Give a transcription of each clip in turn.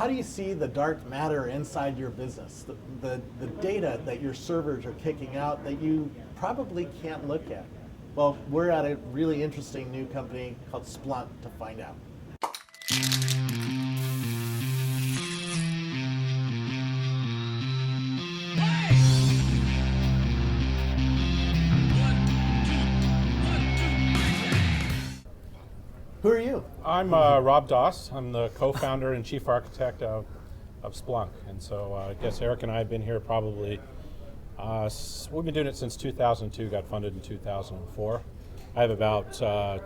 How do you see the dark matter inside your business? The data that your servers are kicking out that you probably can't look at. Well, we're at a really interesting new company called Splunk to find out. Who are you? I'm Rob Doss. I'm the co-founder and chief architect of Splunk. And so I guess Eric and I have been here probably, we've been doing it since 2002, got funded in 2004. I have about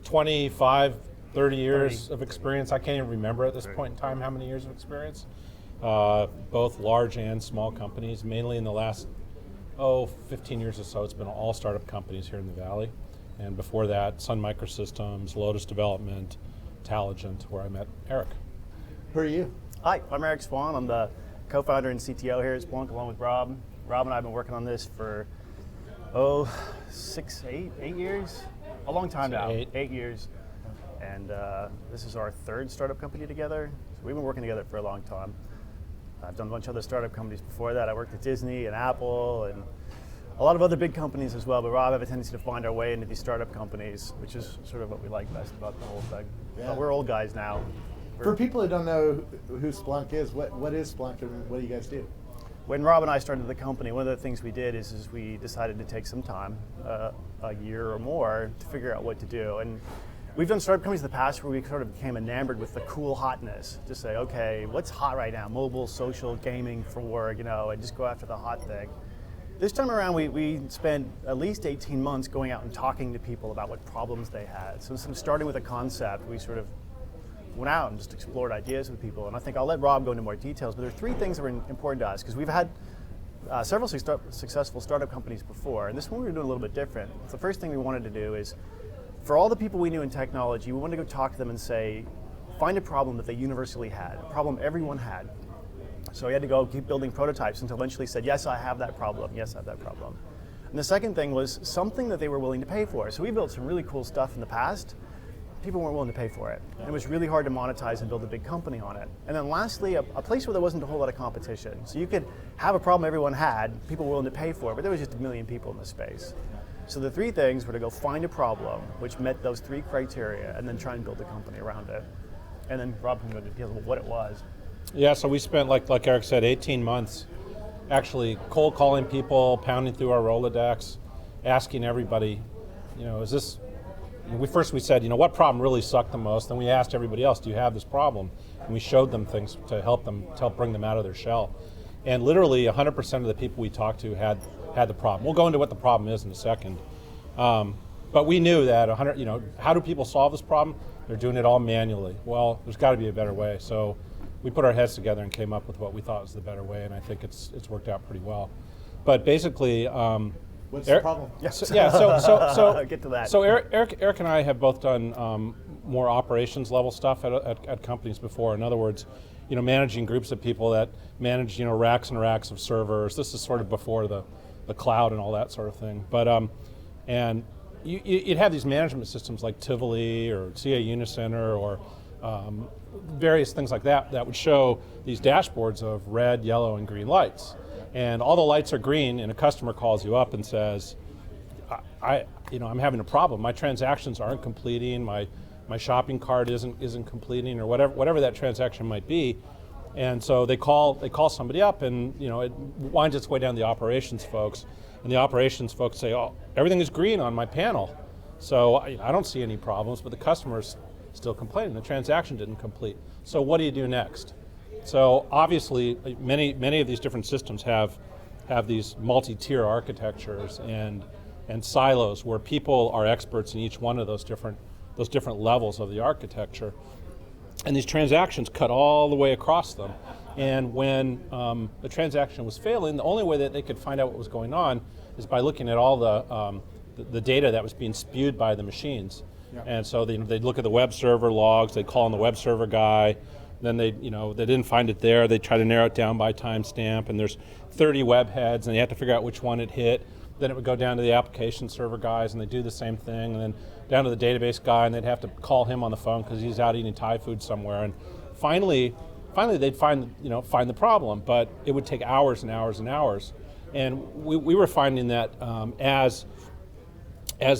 25, 30 years of experience. I can't even remember at this point in time how many years of experience. Both large and small companies, mainly in the last, 15 years or so, it's been all startup companies here in the Valley. And before that, Sun Microsystems, Lotus Development, Taligent, where I met Eric. Who are you? Hi, I'm Eric Swan. I'm the co-founder and CTO here at Splunk, along with Rob. Rob and I have been working on this for, 8 years? A long time now, 8 years. And this is our third startup company together. So we've been working together for a long time. I've done a bunch of other startup companies before that. I worked at Disney and Apple and a lot of other big companies as well, but Rob, I have a tendency to find our way into these startup companies, which is sort of what we like best about the whole thing. Yeah. But we're old guys now. For people who don't know who Splunk is, what is Splunk and what do you guys do? When Rob and I started the company, one of the things we did is we decided to take some time, a year or more, to figure out what to do. And we've done startup companies in the past where we sort of became enamored with the cool hotness. Just say, okay, what's hot right now? Mobile, social, gaming for work, and just go after the hot thing. This time around, we spent at least 18 months going out and talking to people about what problems they had. So instead of starting with a concept, we sort of went out and just explored ideas with people. And I think I'll let Rob go into more details, but there are three things that were important to us, because we've had several successful startup companies before, and this one we were doing a little bit different. The first thing we wanted to do is, for all the people we knew in technology, we wanted to go talk to them and say, find a problem that they universally had, a problem everyone had. So we had to go keep building prototypes until eventually said, yes, I have that problem, yes, I have that problem. And the second thing was something that they were willing to pay for. So we built some really cool stuff in the past. People weren't willing to pay for it. And it was really hard to monetize and build a big company on it. And then lastly, a place where there wasn't a whole lot of competition. So you could have a problem everyone had, people were willing to pay for it, but there was just a million people in the space. So the three things were to go find a problem which met those three criteria and then try and build a company around it. And then Rob can go into details of what it was. Yeah, so we spent, like Eric said, 18 months actually cold calling people, pounding through our Rolodex, asking everybody, is this, we said, what problem really sucked the most? Then we asked everybody else, do you have this problem? And we showed them things to help bring them out of their shell. And literally 100% of the people we talked to had the problem. We'll go into what the problem is in a second. But we knew that how do people solve this problem? They're doing it all manually. Well, there's got to be a better way. So we put our heads together and came up with what we thought was the better way, and I think it's worked out pretty well. But basically, what's the problem? So get to that. So Eric and I have both done more operations level stuff at companies before. In other words, managing groups of people that manage racks and racks of servers. This is sort of before the cloud and all that sort of thing. But and you'd have these management systems like Tivoli or CA Unicenter or various things like that would show these dashboards of red, yellow, and green lights. And all the lights are green, and a customer calls you up and says, I'm having a problem. My transactions aren't completing. My shopping cart isn't completing, or whatever that transaction might be. And so they call somebody up, and it winds its way down to the operations folks, and the operations folks say, everything is green on my panel, so I don't see any problems, but the customer's still complaining. The transaction didn't complete. So what do you do next? So obviously, many of these different systems have these multi-tier architectures and silos where people are experts in each one of those different levels of the architecture. And these transactions cut all the way across them. And when the transaction was failing, the only way that they could find out what was going on is by looking at all the data that was being spewed by the machines. Yeah. And so they'd look at the web server logs, they'd call on the web server guy, then they didn't find it there, they'd try to narrow it down by timestamp, and there's 30 web heads, and they have to figure out which one it hit. Then it would go down to the application server guys, and they do the same thing, and then down to the database guy, and they'd have to call him on the phone because he's out eating Thai food somewhere. And finally, finally they'd find the problem, but it would take hours and hours and hours. And we were finding that as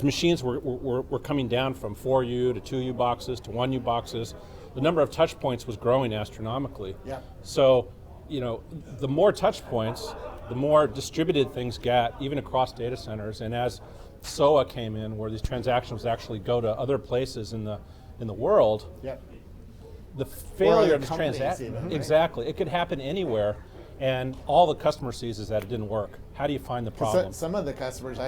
machines were coming down from 4U to 2U boxes to 1U boxes, the number of touch points was growing astronomically. Yeah. So, the more touch points, the more distributed things get, even across data centers. And as SOA came in, where these transactions actually go to other places in the world, Yeah. the failure other of this companies transaction, even, right? exactly, it could happen anywhere, and all the customer sees is that it didn't work. How do you find the problem? Some of the customers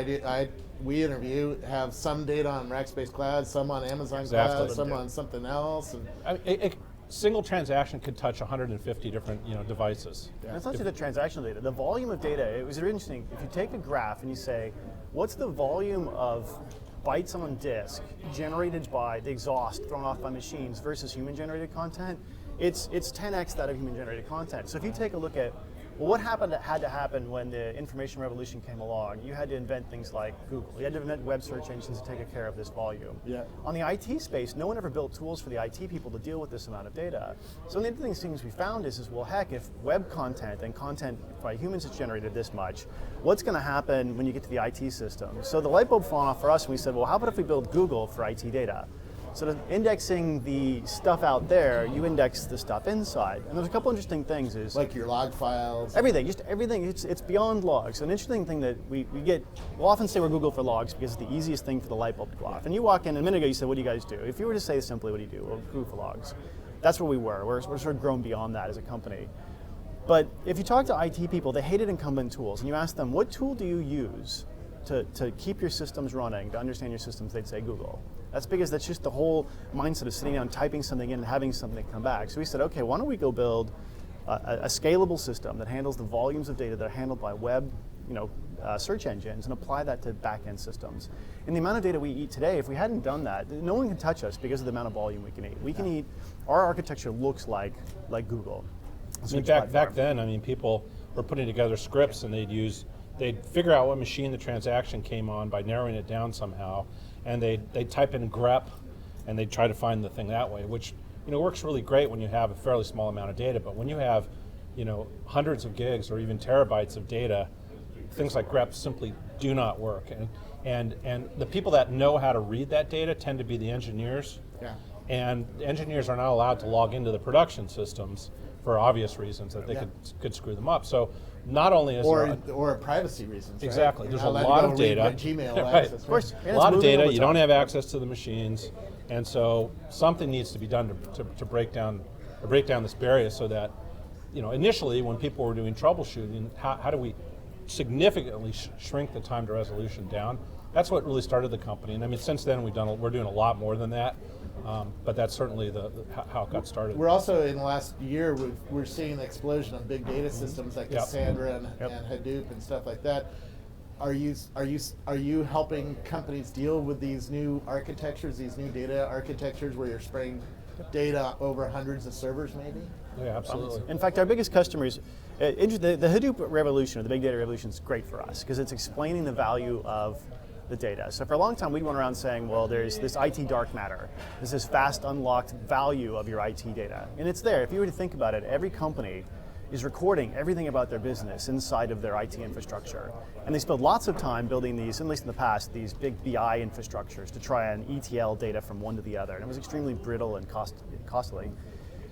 we interview have some data on Rackspace Cloud, some on Amazon Exactly. Cloud, some on something else. And Single transaction could touch 150 different devices. And it's not just the transactional data. The volume of data, it was interesting. If you take a graph and you say, what's the volume of bytes on disk generated by the exhaust thrown off by machines versus human-generated content, it's 10x that of human-generated content. So if you take a look at, well, what had to happen when the information revolution came along? You had to invent things like Google. You had to invent web search engines to take care of this volume. Yeah. On the IT space, no one ever built tools for the IT people to deal with this amount of data. So one of the interesting things we found is well, heck, if web content and content by humans is generated this much, what's going to happen when you get to the IT system? So the light bulb went off for us, and we said, well, how about if we build Google for IT data? So to indexing the stuff out there, you index the stuff inside. And there's a couple interesting things is like your log files. everything, just everything, it's beyond logs. An interesting thing that we'll often say we're Google for logs because it's the easiest thing for the light bulb to go off. And you walk in, a minute ago you said, what do you guys do? If you were to say simply, what do you do? Well, Google for logs. That's where we were. We're sort of grown beyond that as a company. But if you talk to IT people, they hated incumbent tools, and you ask them, what tool do you use to keep your systems running, to understand your systems? They'd say Google. That's because that's just the whole mindset of sitting down, typing something in, and having something come back. So we said, okay, why don't we go build a scalable system that handles the volumes of data that are handled by web, search engines, and apply that to back-end systems. And the amount of data we eat today, if we hadn't done that, no one can touch us because of the amount of volume we can eat. We can eat. Our architecture looks like Google. Back then, people were putting together scripts, and they'd figure out what machine the transaction came on by narrowing it down somehow, and they'd type in grep, and they'd try to find the thing that way, which works really great when you have a fairly small amount of data. But when you have hundreds of gigs or even terabytes of data, things like grep simply do not work. And the people that know how to read that data tend to be the engineers. Yeah. And engineers are not allowed to log into the production systems for obvious reasons that they could screw them up. So not only is or privacy reasons. Exactly. Right? There's a lot of data. Gmail right. access, Of course. A lot of data. You don't have access to the machines, and so something needs to be done to break down this barrier, so that initially when people were doing troubleshooting, how do we significantly shrink the time to resolution down? That's what really started the company. And since then we're doing a lot more than that. But that's certainly how it got started. We're also, in the last year, we're seeing an explosion of big data systems like Cassandra and Hadoop and stuff like that. Are you helping companies deal with these new architectures, these new data architectures where you're spraying data over hundreds of servers maybe? Yeah, absolutely. In fact, our biggest customers, the Hadoop revolution, or the big data revolution, is great for us because it's explaining the value of the data. So for a long time, we went around saying, well, there's this IT dark matter. There's this fast unlocked value of your IT data. And it's there. If you were to think about it, every company is recording everything about their business inside of their IT infrastructure. And they spend lots of time building these, at least in the past, these big BI infrastructures to try and ETL data from one to the other. And it was extremely brittle and costly.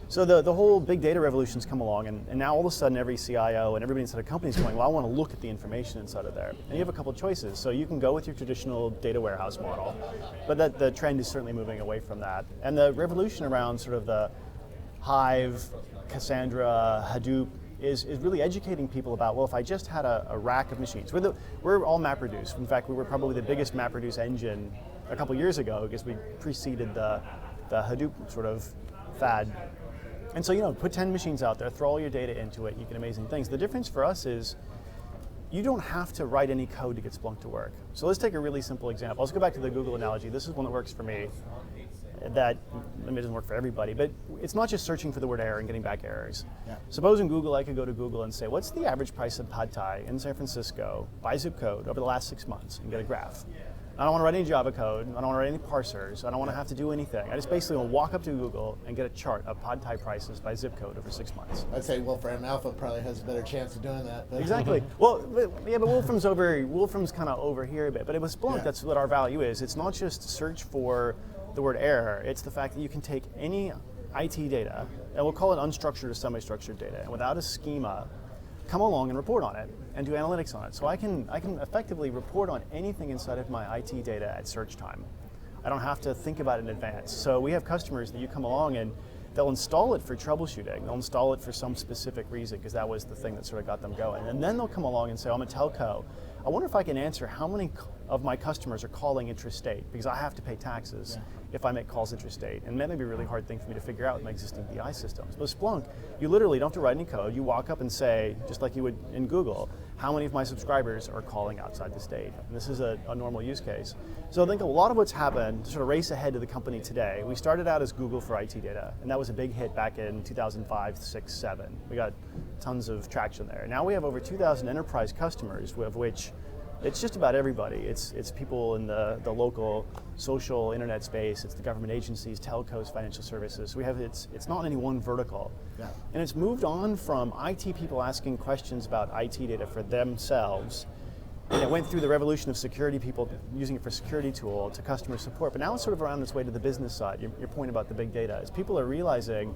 So the whole big data revolution's come along, and now all of a sudden every CIO and everybody inside a company is going, well, I want to look at the information inside of there. And you have a couple of choices. So you can go with your traditional data warehouse model, but the trend is certainly moving away from that. And the revolution around sort of the Hive, Cassandra, Hadoop is really educating people about, well, if I just had a rack of machines. We're all MapReduce. In fact, we were probably the biggest MapReduce engine a couple years ago because we preceded the Hadoop sort of fad. And so, put 10 machines out there, throw all your data into it, you get amazing things. The difference for us is you don't have to write any code to get Splunk to work. So let's take a really simple example. Let's go back to the Google analogy. This is one that works for me. It doesn't work for everybody, but it's not just searching for the word error and getting back errors. Yeah. Suppose in Google, I could go to Google and say, what's the average price of pad thai in San Francisco by zip code over the last 6 months, and get a graph. I don't want to write any Java code. I don't want to write any parsers. I don't want to have to do anything. I just basically want to walk up to Google and get a chart of pod type prices by zip code over 6 months. I'd say Wolfram Alpha probably has a better chance of doing that. But Exactly. Well, but Wolfram's kind of over here a bit. But with Splunk, that's what our value is. It's not just search for the word error. It's the fact that you can take any IT data, and we'll call it unstructured or semi-structured data, and without a schema, come along and report on it and do analytics on it. So I can effectively report on anything inside of my IT data at search time. I don't have to think about it in advance. So we have customers that you come along and they'll install it for troubleshooting. They'll install it for some specific reason because that was the thing that sort of got them going. And then they'll come along and say, I'm a telco. I wonder if I can answer how many of my customers are calling intrastate because I have to pay taxes if I make calls intrastate. And that may be a really hard thing for me to figure out with my existing BI systems. But with Splunk, you literally don't have to write any code. You walk up and say, just like you would in Google, how many of my subscribers are calling outside the state? And this is a normal use case. So I think a lot of what's happened to sort of race ahead to the company today, we started out as Google for IT data, and that was a big hit back in 2005, 6, 7. We got tons of traction there. Now we have over 2,000 enterprise customers, of which it's just about everybody. It's people in the local social internet space. It's the government agencies, telcos, financial services. So we have it's not any one vertical, and it's moved on from IT people asking questions about IT data for themselves. And it went through the revolution of security people using it for security tool to customer support. But now it's sort of around its way to the business side. Your point about the big data is people are realizing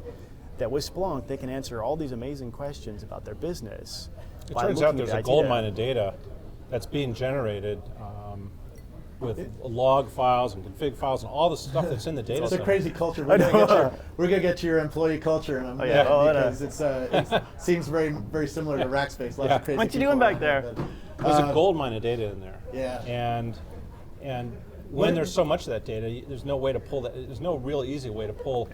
that with Splunk they can answer all these amazing questions about their business. It turns out there's a gold mine of data that's being generated with log files and config files and all the stuff that's in the data. It's center. a crazy culture. We're gonna get to your employee culture in a minute because it seems very very similar to Rackspace. Lots of crazy what you doing back there? There's a gold mine of data in there. Yeah. And when there's so much of that data, there's no way to pull that. There's no real easy way to pull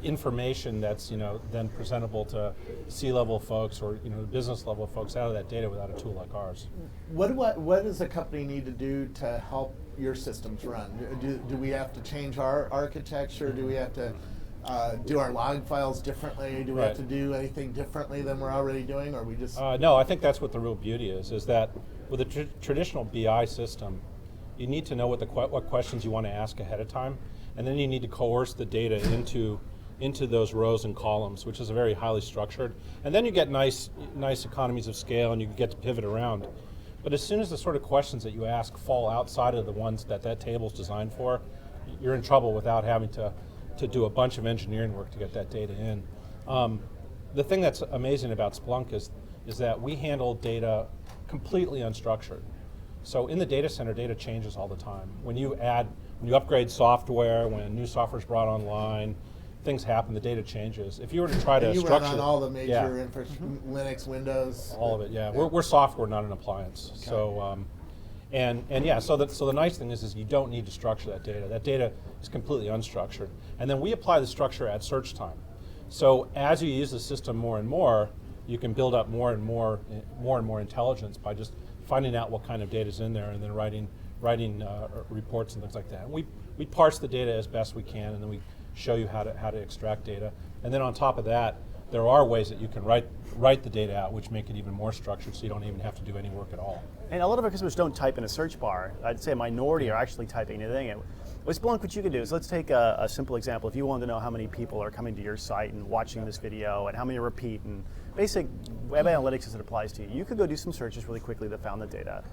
information that's then presentable to C-level folks or business level folks out of that data without a tool like ours. What does a company need to do to help your systems run? Do we have to change our architecture? Do we have to do our log files differently? Do we have to do anything differently than we're already doing, or we just? No, I think that's what the real beauty is that with a traditional BI system, you need to know what questions you want to ask ahead of time, and then you need to coerce the data into those rows and columns, which is a very highly structured. And then you get nice economies of scale and you get to pivot around. But as soon as the sort of questions that you ask fall outside of the ones that table's designed for, you're in trouble without having to do a bunch of engineering work to get that data in. The thing that's amazing about Splunk is that we handle data completely unstructured. So in the data center, data changes all the time. When you upgrade software, when new software is brought online, things happen, the data changes. If you were to try to structure... You run on all the major Linux, Windows? All of it, yeah. We're software, not an appliance. Okay. So, so the nice thing is you don't need to structure that data. That data is completely unstructured. And then we apply the structure at search time. So as you use the system more and more, you can build up more and more intelligence by just finding out what kind of data is in there and then writing reports and things like that. And we parse the data as best we can, and then we show you how to extract data. And then on top of that, there are ways that you can write the data out, which make it even more structured, so you don't even have to do any work at all. And a lot of our customers don't type in a search bar. I'd say a minority are actually typing anything in. With Splunk, what you can do is, let's take a simple example. If you wanted to know how many people are coming to your site and watching this video, and how many repeat, and basic web analytics as it applies to you, you could go do some searches really quickly that found the data.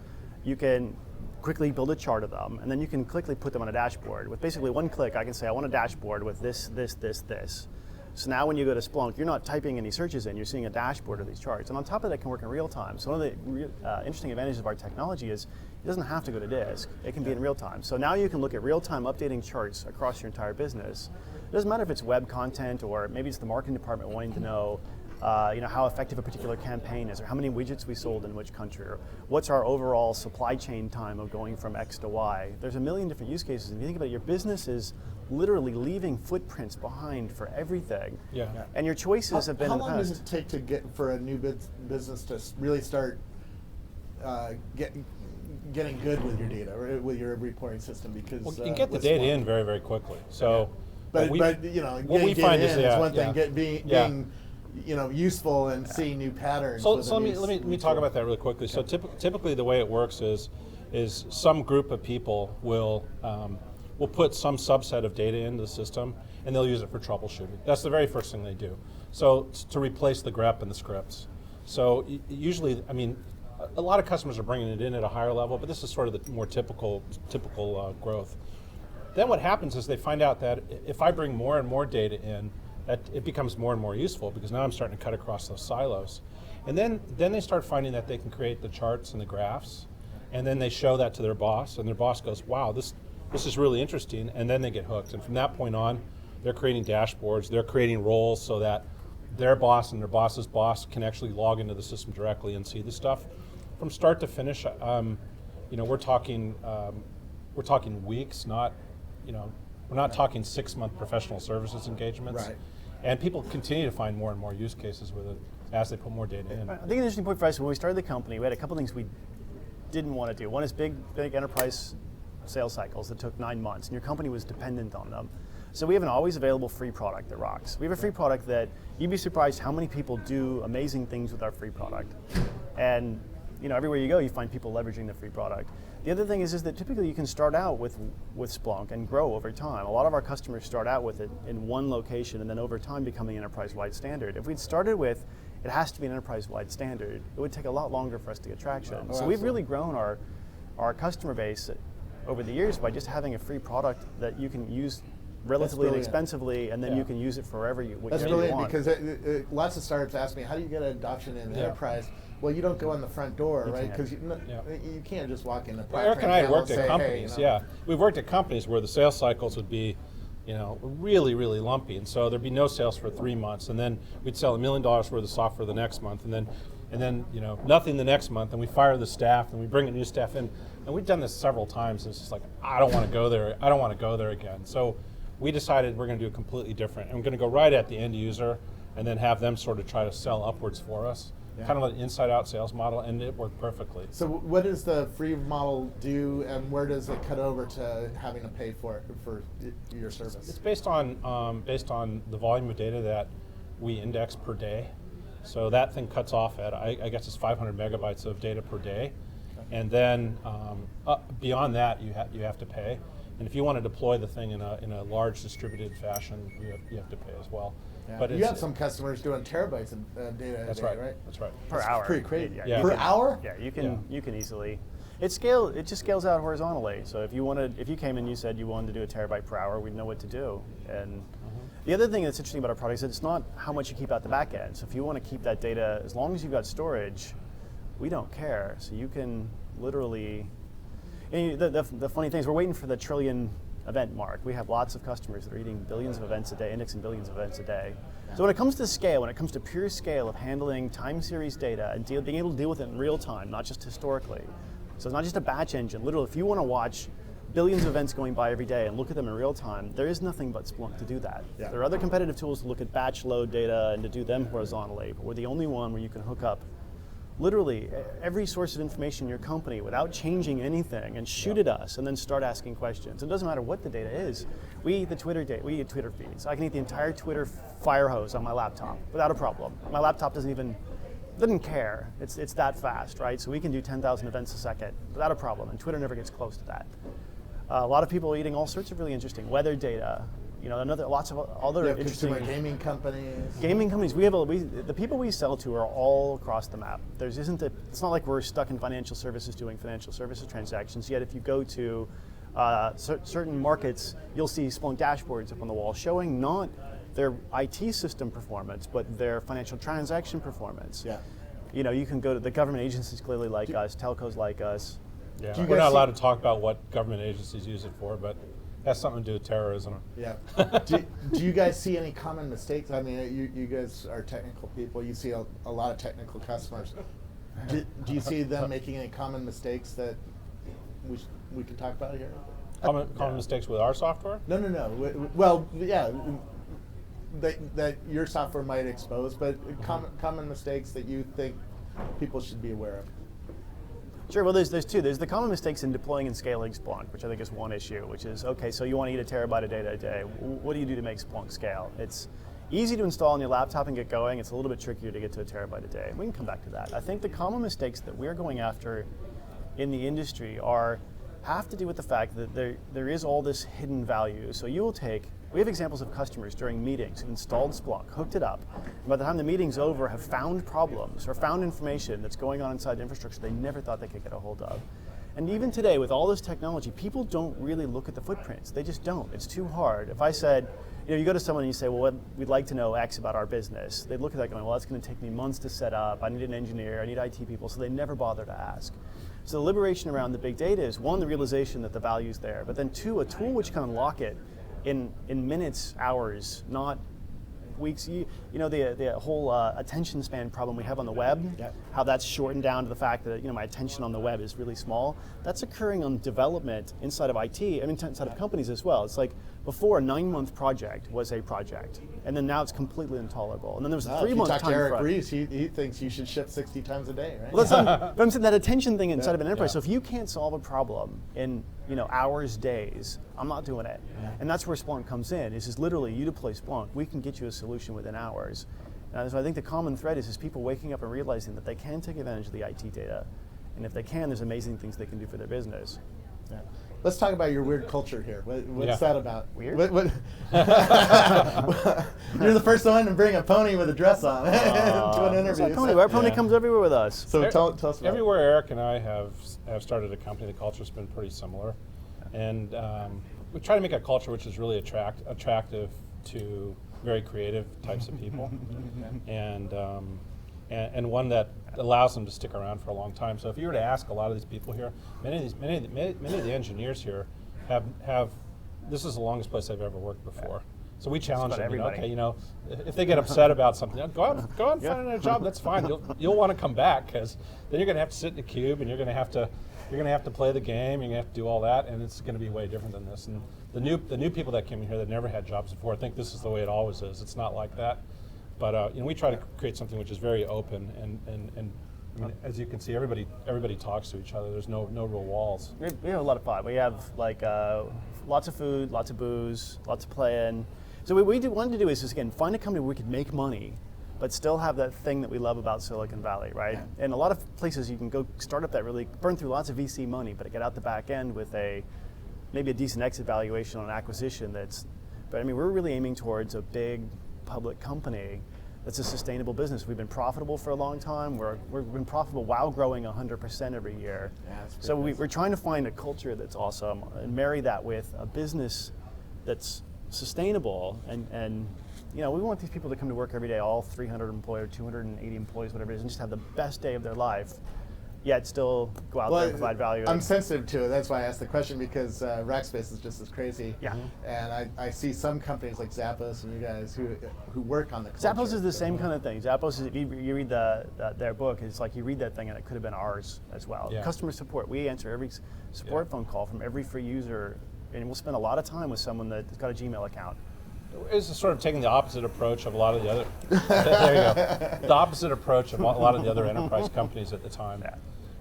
You can quickly build a chart of them, and then you can quickly put them on a dashboard. With basically one click, I can say, I want a dashboard with this, this, this, this. So now when you go to Splunk, you're not typing any searches in, you're seeing a dashboard of these charts. And on top of that, it can work in real time. So one of the interesting advantages of our technology is it doesn't have to go to disk. It can be in real time. So now you can look at real-time updating charts across your entire business. It doesn't matter if it's web content, or maybe it's the marketing department wanting to know how effective a particular campaign is, or how many widgets we sold in which country, or what's our overall supply chain time of going from X to Y. There's a million different use cases. If you think about it, your business is literally leaving footprints behind for everything. Yeah. And your choices have been in the past. How long does it take for a new business to really start getting good with your data, or with your reporting system? Because you can get the data in very, very quickly. So, but getting data in is one thing. Being useful and seeing new patterns. So let me talk about that really quickly. Okay. So typically the way it works is is some group of people will put some subset of data into the system, and they'll use it for troubleshooting. That's the very first thing they do. So to replace the grep and the scripts. So usually, I mean, a lot of customers are bringing it in at a higher level, but this is sort of the more typical growth. Then what happens is they find out that if I bring more and more data in, that it becomes more and more useful, because now I'm starting to cut across those silos. And then they start finding that they can create the charts and the graphs, and then they show that to their boss, and their boss goes, wow, this is really interesting, and then they get hooked. And from that point on, they're creating dashboards, they're creating roles so that their boss and their boss's boss can actually log into the system directly and see the stuff. From start to finish, we're talking weeks, not, we're not talking 6-month professional services engagements. Right. And people continue to find more and more use cases with it as they put more data in. I think an interesting point for us, when we started the company, we had a couple things we didn't want to do. One is big enterprise sales cycles that took 9 months, and your company was dependent on them. So we have an always available free product that rocks. We have a free product that you'd be surprised how many people do amazing things with our free product. And everywhere you go, you find people leveraging the free product. The other thing is that typically you can start out with Splunk and grow over time. A lot of our customers start out with it in one location and then over time becoming an enterprise-wide standard. If we'd started with, it has to be an enterprise-wide standard, it would take a lot longer for us to get traction. So we've really grown our customer base over the years by just having a free product that you can use relatively inexpensively, and then you can use it forever you want. That's brilliant, because lots of startups ask me, how do you get adoption in enterprise? Well, you don't go in the front door, right? Because you can't just walk in the Eric and I had worked at companies, we've worked at companies where the sales cycles would be really, really lumpy, and so there'd be no sales for 3 months, and then we'd sell $1 million worth of software the next month, and then nothing the next month, and we fire the staff, and we bring a new staff in, and we've done this several times, and it's just like, I don't want to go there, I don't want to go there again. So we decided we're going to do it completely different, and we're going to go right at the end user, and then have them sort of try to sell upwards for us. Kind of an inside-out sales model, and it worked perfectly. So what does the free model do, and where does it cut over to having to pay for your service? It's based on the volume of data that we index per day. So that thing cuts off at, I guess it's 500 megabytes of data per day, and then beyond that you have to pay. And if you want to deploy the thing in a large distributed fashion, you have to pay as well. Yeah. But you have some customers doing terabytes of data a day, right? That's right. Per hour. Pretty crazy. Yeah. Per hour? Yeah, you can easily. It just scales out horizontally. So if you came and you said you wanted to do a terabyte per hour, we'd know what to do. And the other thing that's interesting about our product is that it's not how much you keep out the back end. So if you want to keep that data, as long as you've got storage, we don't care. So you can literally. And the funny thing is, we're waiting for the trillion event mark. We have lots of customers that are eating billions of events a day, indexing billions of events a day. So when it comes to scale, when it comes to pure scale of handling time series data and being able to deal with it in real time, not just historically. So it's not just a batch engine. Literally, if you want to watch billions of events going by every day and look at them in real time, there is nothing but Splunk to do that. Yeah. There are other competitive tools to look at batch load data and to do them horizontally, but we're the only one where you can hook up literally every source of information in your company without changing anything and shoot at us and then start asking questions. It doesn't matter what the data is. We eat Twitter feeds. I can eat the entire Twitter fire hose on my laptop without a problem. My laptop doesn't care. It's that fast, right? So we can do 10,000 events a second without a problem, and Twitter never gets close to that. A lot of people are eating all sorts of really interesting weather data. Lots of other interesting consumer gaming companies. Gaming companies. The people we sell to are all across the map. It's not like we're stuck in financial services doing financial services transactions. Yet, if you go to certain markets, you'll see Splunk dashboards up on the wall showing not their IT system performance, but their financial transaction performance. Yeah. You can go to the government agencies clearly like us, telcos like us. Yeah. We're not allowed to talk about what government agencies use it for, but has something to do with terrorism. Yeah. do you guys see any common mistakes? I mean, you guys are technical people. You see a lot of technical customers. Do you see them making any common mistakes that we can talk about here? Common mistakes with our software? No. Well, yeah, that your software might expose, but common mistakes that you think people should be aware of. Sure, well there's two. There's the common mistakes in deploying and scaling Splunk, which I think is one issue, which is, okay, so you want to eat a terabyte of data a day. What do you do to make Splunk scale? It's easy to install on your laptop and get going. It's a little bit trickier to get to a terabyte a day. We can come back to that. I think the common mistakes that we're going after in the industry have to do with the fact that there is all this hidden value. So we have examples of customers during meetings who installed Splunk, hooked it up, and by the time the meeting's over have found problems or found information that's going on inside the infrastructure they never thought they could get a hold of. And even today, with all this technology, people don't really look at the footprints. They just don't. It's too hard. If I said, you go to someone and you say, well, we'd like to know X about our business, they'd look at that going, well, that's going to take me months to set up. I need an engineer, I need IT people, so they never bother to ask. So the liberation around the big data is, one, the realization that the value's there, but then two, a tool which can unlock it in minutes, hours, not weeks. The whole attention span problem we have on the web, how that's shortened down to the fact that my attention on the web is really small. That's occurring on development inside of IT, inside of companies as well. It's like before, a 9-month project was a project, and then now it's completely intolerable. And then there was a 3-month time. If you talk to Eric Rees, he thinks you should ship 60 times a day, right? Well, but I'm saying that attention thing inside of an enterprise. So if you can't solve a problem in hours, days, I'm not doing it. And that's where Splunk comes in. Is literally you deploy Splunk, we can get you a solution within hours. So I think the common thread is people waking up and realizing that they can take advantage of the IT data, and if they can, there's amazing things they can do for their business. Yeah. Let's talk about your weird culture here. What's that about? Weird? You're the first one to bring a pony with a dress on to an interview. Our pony comes everywhere with us. So tell us about everywhere Eric and I have started a company, the culture's been pretty similar. And we try to make a culture which is really attractive to very creative types of people. And one that allows them to stick around for a long time. So if you were to ask a lot of these people here, many of the engineers here have this is the longest place I've ever worked before. So we challenge them. If they get upset about something, go out and find another job. That's fine. You'll want to come back, because then you're going to have to sit in a cube and you're going to have to play the game. You're going to have to do all that, and it's going to be way different than this. And the new people that came in here that never had jobs before think this is the way it always is. It's not like that. But we try to create something which is very open, and I mean, as you can see, everybody talks to each other. There's no real walls. We have a lot of fun. We have lots of food, lots of booze, lots of playing. So what we wanted to do is just, again, find a company where we could make money, but still have that thing that we love about Silicon Valley, right? Yeah. And a lot of places you can go start up that really burn through lots of VC money, but get out the back end with maybe a decent exit valuation on an acquisition. But I mean, we're really aiming towards a big public company that's a sustainable business. We've been profitable for a long time. We've been profitable while growing 100% every year. Yeah, so we're trying to find a culture that's awesome and marry that with a business that's sustainable. And we want these people to come to work every day, all 300 employees or 280 employees, whatever it is, and just have the best day of their life, yet still go out there and provide value. I'm sensitive to it. That's why I asked the question, because Rackspace is just as crazy. Yeah. And I see some companies like Zappos and you guys who work on the culture. Zappos is the same kind of thing. Zappos is, if you read their book, it's like you read that thing and it could have been ours as well. Yeah. Customer support. We answer every support phone call from every free user, and we'll spend a lot of time with someone that's got a Gmail account. It's sort of taking the opposite approach of a lot of the other. There you go. The opposite approach of a lot of the other enterprise companies at the time. Yeah.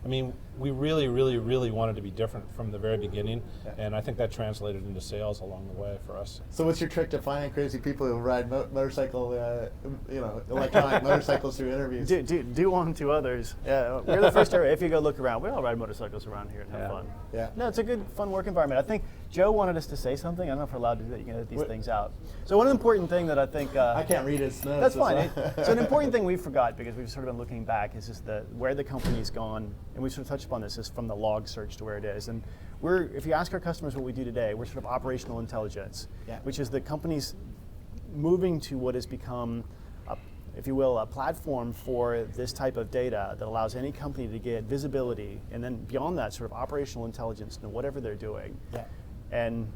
I mean, we really, really, really wanted to be different from the very beginning, and I think that translated into sales along the way for us. So, what's your trick to finding crazy people who ride electronic motorcycles through interviews? Do one to others. Yeah, we're the first area. If you go look around, we all ride motorcycles around here and have fun. Yeah. No, it's a good, fun work environment. I think Joe wanted us to say something. I don't know if we're allowed to get these things out. So one important thing that I think I can't read his notes. That's fine. So an important thing we forgot, because we've sort of been looking back, is just where the company's gone, and we sort of touched upon this, is from the log search to where it is. And if you ask our customers what we do today, we're sort of operational intelligence, which is the company's moving to what has become, if you will, a platform for this type of data that allows any company to get visibility, and then beyond that, sort of operational intelligence in whatever they're doing. Yeah. And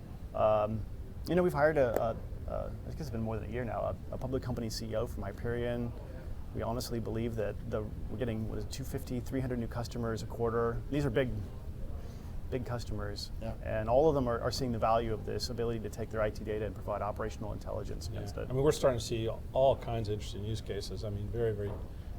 we've hired I think it's been more than a year now, a public company CEO from Hyperion. We honestly believe that we're getting 250, 300 new customers a quarter. These are big customers, and all of them are seeing the value of this ability to take their IT data and provide operational intelligence against it. I mean, we're starting to see all kinds of interesting use cases. I mean, very, very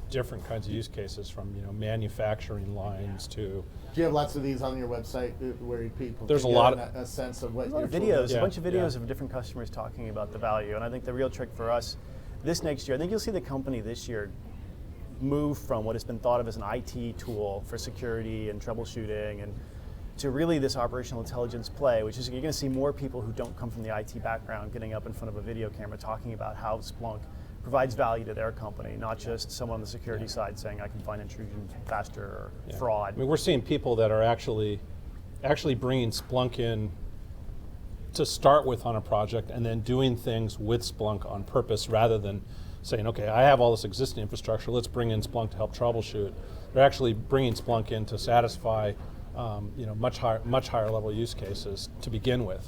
different kinds of use cases, from manufacturing lines to. Do you have lots of these on your website where people There's can a lot get a sense of what you're videos, a bunch of videos of different customers talking about the value, and I think the real trick for us this next year, I think you'll see the company this year move from what has been thought of as an IT tool for security and troubleshooting and to really this operational intelligence play, which is you're going to see more people who don't come from the IT background getting up in front of a video camera talking about how Splunk provides value to their company, not just someone on the security side saying I can find intrusion faster or fraud. I mean, we're seeing people that are actually bringing Splunk in to start with on a project and then doing things with Splunk on purpose rather than saying, okay, I have all this existing infrastructure, let's bring in Splunk to help troubleshoot. They're actually bringing Splunk in to satisfy much higher level use cases to begin with.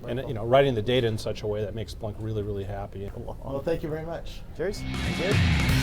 And writing the data in such a way that makes Splunk really, really happy. Well, thank you very much. Cheers. Thank you.